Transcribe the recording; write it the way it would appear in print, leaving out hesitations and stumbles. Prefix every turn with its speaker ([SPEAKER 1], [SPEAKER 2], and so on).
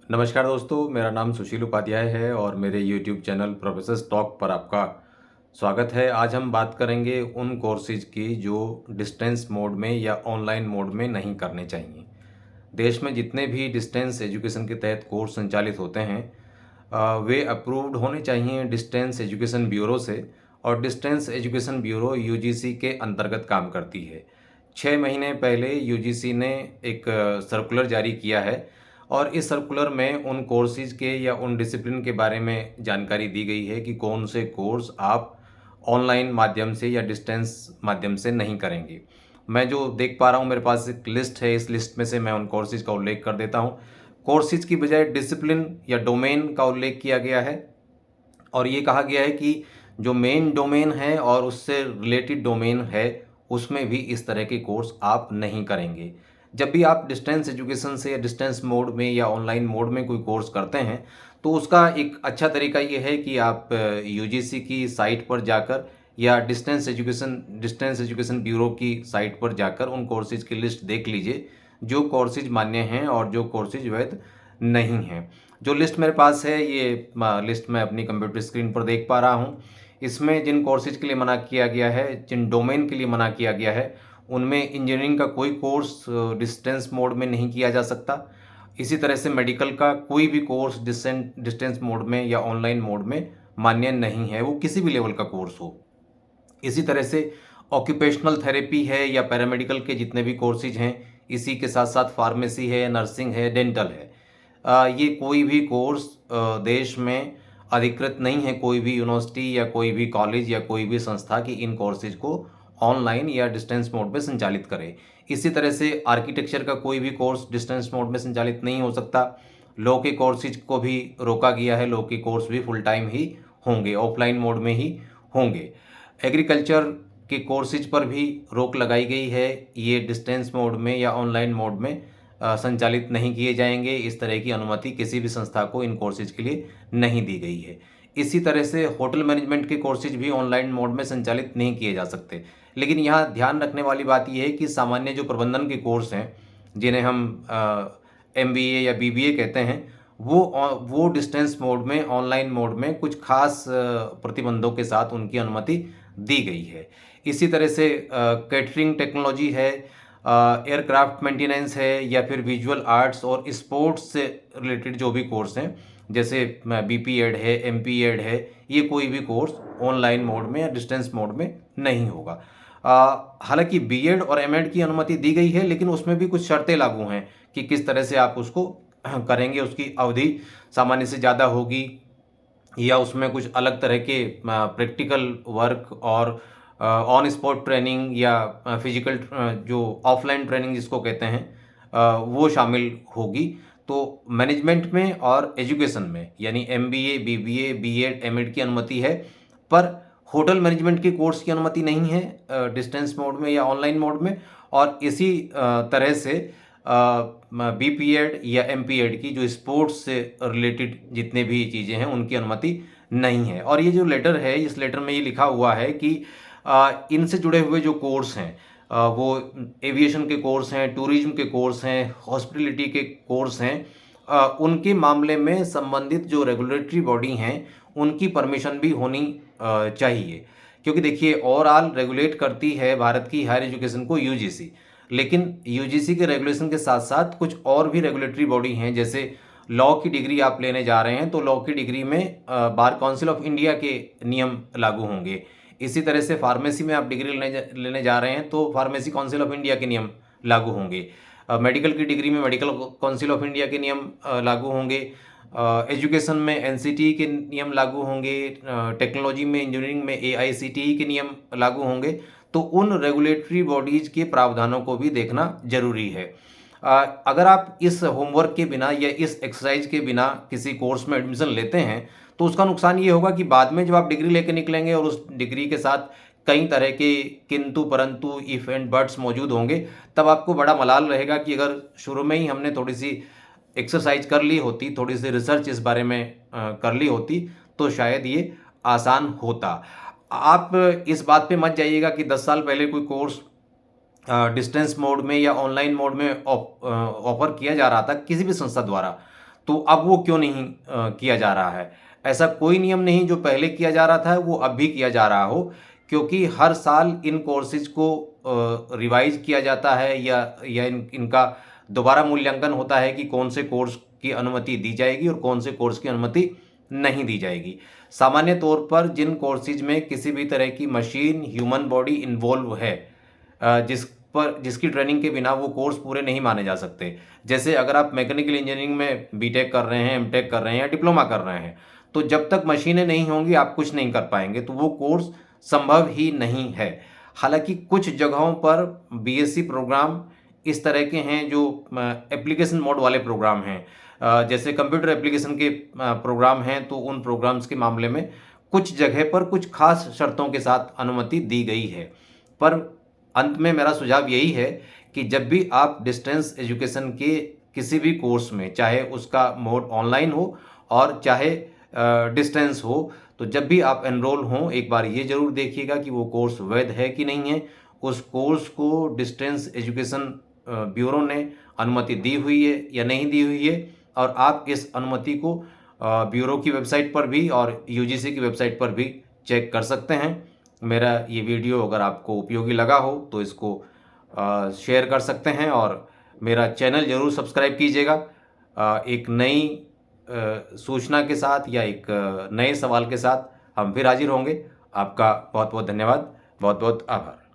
[SPEAKER 1] नमस्कार दोस्तों, मेरा नाम सुशील उपाध्याय है और मेरे YouTube चैनल प्रोफेसर टॉक पर आपका स्वागत है। आज हम बात करेंगे उन कोर्सेज की जो डिस्टेंस मोड में या ऑनलाइन मोड में नहीं करने चाहिए। देश में जितने भी डिस्टेंस एजुकेशन के तहत कोर्स संचालित होते हैं वे अप्रूव्ड होने चाहिए डिस्टेंस एजुकेशन ब्यूरो से, और डिस्टेंस एजुकेशन ब्यूरो यूजीसी के अंतर्गत काम करती है। 6 महीने पहले यूजीसी ने एक सर्कुलर जारी किया है और इस सर्कुलर में उन कोर्सेज के या उन डिसिप्लिन के बारे में जानकारी दी गई है कि कौन से कोर्स आप ऑनलाइन माध्यम से या डिस्टेंस माध्यम से नहीं करेंगे। मैं जो देख पा रहा हूँ, मेरे पास एक लिस्ट है, इस लिस्ट में से मैं उन कोर्सेज का उल्लेख कर देता हूँ। कोर्सेज की बजाय डिसिप्लिन या डोमेन का उल्लेख किया गया है और ये कहा गया है कि जो मेन डोमेन है और उससे रिलेटेड डोमेन है उसमें भी इस तरह के कोर्स आप नहीं करेंगे। जब भी आप डिस्टेंस एजुकेशन से या डिस्टेंस मोड में या ऑनलाइन मोड में कोई कोर्स करते हैं तो उसका एक अच्छा तरीका ये है कि आप यूजीसी की साइट पर जाकर या डिस्टेंस एजुकेशन ब्यूरो की साइट पर जाकर उन कोर्सेज की लिस्ट देख लीजिए जो कोर्सेज मान्य हैं और जो कोर्सेज वैध नहीं हैं। जो लिस्ट मेरे पास है ये लिस्ट मैं अपनी कंप्यूटर स्क्रीन पर देख पा रहा हूँ। इसमें जिन कोर्सेज के लिए मना किया गया है, जिन डोमेन के लिए मना किया गया है, उनमें इंजीनियरिंग का कोई कोर्स डिस्टेंस मोड में नहीं किया जा सकता। इसी तरह से मेडिकल का कोई भी कोर्स डिस्टेंस मोड में या ऑनलाइन मोड में मान्य नहीं है, वो किसी भी लेवल का कोर्स हो। इसी तरह से ऑक्यूपेशनल थेरेपी है या पैरामेडिकल के जितने भी कोर्सेज हैं, इसी के साथ साथ फार्मेसी है, नर्सिंग है, डेंटल है, ये कोई भी कोर्स देश में अधिकृत नहीं है, कोई भी यूनिवर्सिटी या कोई भी कॉलेज या कोई भी संस्था की इन कोर्सेज को ऑनलाइन या डिस्टेंस मोड में संचालित करे। इसी तरह से आर्किटेक्चर का कोई भी कोर्स डिस्टेंस मोड में संचालित नहीं हो सकता। लॉ के कोर्सेज को भी रोका गया है, लॉ के कोर्स भी फुल टाइम ही होंगे, ऑफलाइन मोड में ही होंगे। एग्रीकल्चर के कोर्सेज पर भी रोक लगाई गई है, ये डिस्टेंस मोड में या ऑनलाइन मोड में संचालित नहीं किए जाएंगे। इस तरह की अनुमति किसी भी संस्था को इन कोर्सेज के लिए नहीं दी गई है। इसी तरह से होटल मैनेजमेंट के कोर्सेज भी ऑनलाइन मोड में संचालित नहीं किए जा सकते। लेकिन यहाँ ध्यान रखने वाली बात यह है कि सामान्य जो प्रबंधन के कोर्स हैं, जिन्हें हम एमबीए या बीबीए कहते हैं, वो डिस्टेंस मोड में, ऑनलाइन मोड में कुछ खास प्रतिबंधों के साथ उनकी अनुमति दी गई है। इसी तरह से कैटरिंग टेक्नोलॉजी है, एयरक्राफ्ट मेंटेनेंस है, या फिर विजुअल आर्ट्स और स्पोर्ट्स से रिलेटेड जो भी कोर्स हैं, जैसे बीपी एड है, एमपी एड है, ये कोई भी कोर्स ऑनलाइन मोड में या डिस्टेंस मोड में नहीं होगा। हालांकि बीएड और एमएड की अनुमति दी गई है, लेकिन उसमें भी कुछ शर्तें लागू हैं कि किस तरह से आप उसको करेंगे। उसकी अवधि सामान्य से ज़्यादा होगी या उसमें कुछ अलग तरह के प्रैक्टिकल वर्क और ऑन स्पॉट ट्रेनिंग या फिजिकल जो ऑफलाइन ट्रेनिंग जिसको कहते हैं वो शामिल होगी। तो मैनेजमेंट में और एजुकेशन में, यानी एमबीए, बीबीए, बीएड, एमएड की अनुमति है, पर होटल मैनेजमेंट के कोर्स की अनुमति नहीं है डिस्टेंस मोड में या ऑनलाइन मोड में। और इसी तरह से बीपीएड या एमपीएड की जो स्पोर्ट्स से रिलेटेड जितने भी चीज़ें हैं उनकी अनुमति नहीं है। और ये जो लेटर है, इस लेटर में ये लिखा हुआ है कि इनसे जुड़े हुए जो कोर्स हैं, वो एविएशन के कोर्स हैं, टूरिज्म के कोर्स हैं, हॉस्पिटलिटी के कोर्स हैं, उनके मामले में संबंधित जो रेगुलेटरी बॉडी हैं उनकी परमिशन भी होनी चाहिए। क्योंकि देखिए, ओवरऑल रेगुलेट करती है भारत की हायर एजुकेशन को यूजीसी, लेकिन यूजीसी के रेगुलेशन के साथ साथ कुछ और भी रेगुलेटरी बॉडी हैं। जैसे लॉ की डिग्री आप लेने जा रहे हैं तो लॉ की डिग्री में बार काउंसिल ऑफ इंडिया के नियम लागू होंगे। इसी तरह से फार्मेसी में आप डिग्री लेने जा रहे हैं तो फार्मेसी काउंसिल ऑफ इंडिया के नियम लागू होंगे। मेडिकल की डिग्री में मेडिकल काउंसिल ऑफ इंडिया के नियम लागू होंगे। एजुकेशन में एनसीटी के नियम लागू होंगे। टेक्नोलॉजी में, इंजीनियरिंग में एआईसीटीई के नियम लागू होंगे। तो उन रेगुलेटरी बॉडीज के प्रावधानों को भी देखना जरूरी है। अगर आप इस होमवर्क के बिना या इस एक्सरसाइज के बिना किसी कोर्स में एडमिशन लेते हैं तो उसका नुकसान ये होगा कि बाद में जब आप डिग्री लेकर निकलेंगे और उस डिग्री के साथ कई तरह के किंतु परंतु, इफ एंड बट्स मौजूद होंगे, तब आपको बड़ा मलाल रहेगा कि अगर शुरू में ही हमने थोड़ी सी एक्सरसाइज कर ली होती, थोड़ी सी रिसर्च इस बारे में कर ली होती, तो शायद ये आसान होता। आप इस बात पे मत जाइएगा कि 10 साल पहले कोई कोर्स डिस्टेंस मोड में या ऑनलाइन मोड में ऑफर किया जा रहा था किसी भी संस्था द्वारा, तो अब वो क्यों नहीं किया जा रहा है? ऐसा कोई नियम नहीं जो पहले किया जा रहा था वो अब भी किया जा रहा हो, क्योंकि हर साल इन कोर्सेज को रिवाइज किया जाता है या इनका दोबारा मूल्यांकन होता है कि कौन से कोर्स की अनुमति दी जाएगी और कौन से कोर्स की अनुमति नहीं दी जाएगी। सामान्य तौर पर जिन कोर्सेज में किसी भी तरह की मशीन, ह्यूमन बॉडी इन्वॉल्व है, जिसकी ट्रेनिंग के बिना वो कोर्स पूरे नहीं माने जा सकते। जैसे अगर आप मैकेनिकल इंजीनियरिंग में बीटेक कर रहे हैं, एमटेक कर रहे हैं या डिप्लोमा कर रहे हैं, तो जब तक मशीनें नहीं होंगी आप कुछ नहीं कर पाएंगे, तो वो कोर्स संभव ही नहीं है। हालांकि कुछ जगहों पर बीएससी प्रोग्राम इस तरह के हैं जो एप्लीकेशन मोड वाले प्रोग्राम हैं, जैसे कंप्यूटर एप्लीकेशन के प्रोग्राम हैं, तो उन प्रोग्राम्स के मामले में कुछ जगह पर कुछ खास शर्तों के साथ अनुमति दी गई है। पर अंत में मेरा सुझाव यही है कि जब भी आप डिस्टेंस एजुकेशन के किसी भी कोर्स में, चाहे उसका मोड ऑनलाइन हो और चाहे डिस्टेंस हो, तो जब भी आप एनरोल हों एक बार ये ज़रूर देखिएगा कि वो कोर्स वैध है कि नहीं है। उस कोर्स को डिस्टेंस एजुकेशन ब्यूरो ने अनुमति दी हुई है या नहीं दी हुई है, और आप इस अनुमति को ब्यूरो की वेबसाइट पर भी और यूजीसी की वेबसाइट पर भी चेक कर सकते हैं। मेरा ये वीडियो अगर आपको उपयोगी लगा हो तो इसको शेयर कर सकते हैं और मेरा चैनल ज़रूर सब्सक्राइब कीजिएगा। एक नई सूचना के साथ या एक नए सवाल के साथ हम फिर हाजिर होंगे। आपका बहुत बहुत धन्यवाद, बहुत बहुत आभार।